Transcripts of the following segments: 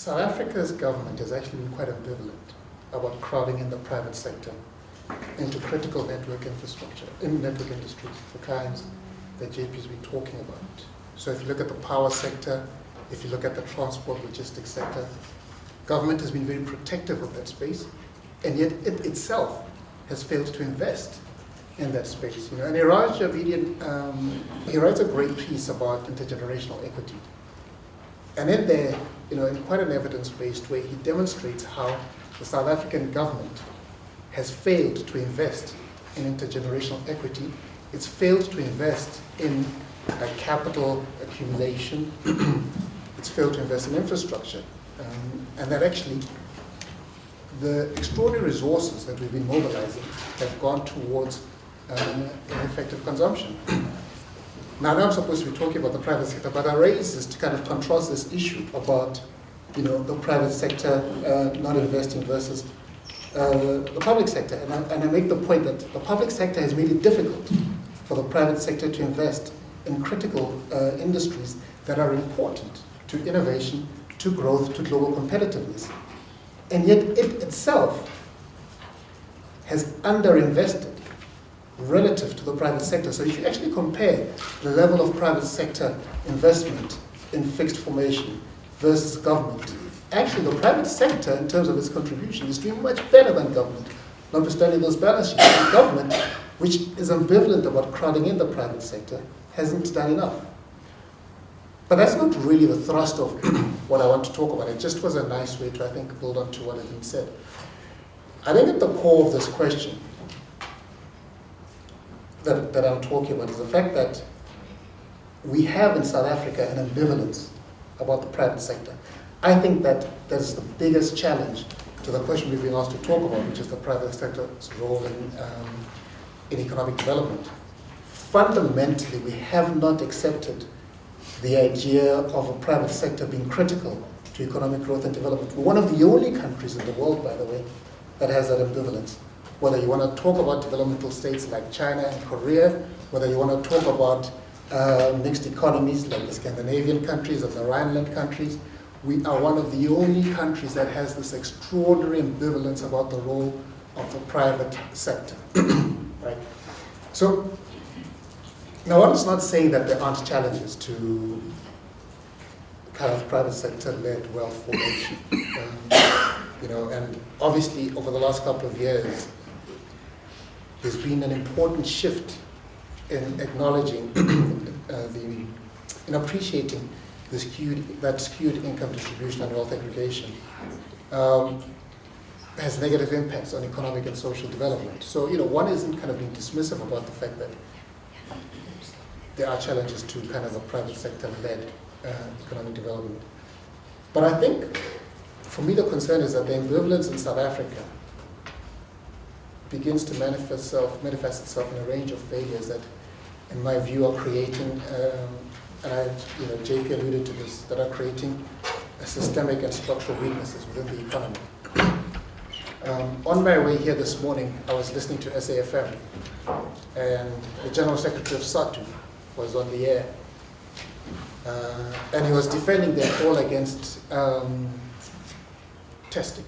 South Africa's government has actually been quite ambivalent about crowding in the private sector into critical network infrastructure, in network industries, the kinds that JP has been talking about. So if you look at the power sector, if you look at the transport logistics sector, government has been very protective of that space, and yet it itself has failed to invest in that space. And Iraj Javedian, he writes a great piece about intergenerational equity. And in there, in quite an evidence-based way, he demonstrates how the South African government has failed to invest in intergenerational equity. It's failed to invest in capital accumulation. It's failed to invest in infrastructure. And that actually, the extraordinary resources that we've been mobilizing have gone towards ineffective consumption. Now, I'm supposed to be talking about the private sector, but I raise this to kind of contrast this issue about, the private sector not investing versus the public sector. And I make the point that the public sector has made it difficult for the private sector to invest in critical industries that are important to innovation, to growth, to global competitiveness. And yet it itself has underinvested relative to the private sector. So if you actually compare the level of private sector investment in fixed formation versus government, actually the private sector, in terms of its contribution, is doing much better than government, notwithstanding those balance sheets. The government, which is ambivalent about crowding in the private sector, hasn't done enough. But that's not really the thrust of what I want to talk about. It just was a nice way to, I think, build on to what has been said. I think at the core of this question that I'm talking about is the fact that we have in South Africa an ambivalence about the private sector. I think that that's the biggest challenge to the question we've been asked to talk about, which is the private sector's role in economic development. Fundamentally, we have not accepted the idea of a private sector being critical to economic growth and development. We're one of the only countries in the world, by the way, that has that ambivalence. Whether you want to talk about developmental states like China and Korea, whether you want to talk about mixed economies like the Scandinavian countries or the Rhineland countries, we are one of the only countries that has this extraordinary ambivalence about the role of the private sector. Right? So, now one is not saying that there aren't challenges to kind of private sector-led wealth formation. And obviously over the last couple of years, there's been an important shift in acknowledging in appreciating that skewed income distribution and wealth aggregation has negative impacts on economic and social development. So, one isn't kind of being dismissive about the fact that there are challenges to kind of a private sector-led economic development. But I think, for me, the concern is that the ambivalence in South Africa begins to manifest itself in a range of failures that, in my view, are creating, and JP alluded to this, that are creating systemic and structural weaknesses within the economy. On my way here this morning, I was listening to SAFM, and the General Secretary of SATU was on the air, and he was defending their call against testing.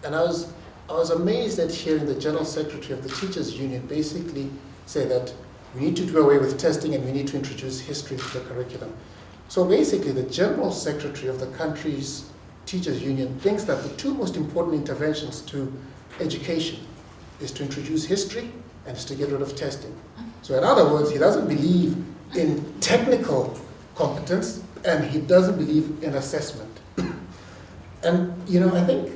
And I was amazed at hearing the General Secretary of the Teachers Union basically say that we need to do away with testing and we need to introduce history to the curriculum. So basically, the General Secretary of the country's Teachers Union thinks that the two most important interventions to education is to introduce history and is to get rid of testing. So in other words, he doesn't believe in technical competence and he doesn't believe in assessment. And I think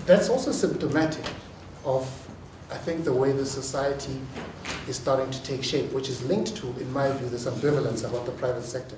that's also symptomatic of, I think, the way the society is starting to take shape, which is linked to, in my view, this ambivalence about the private sector.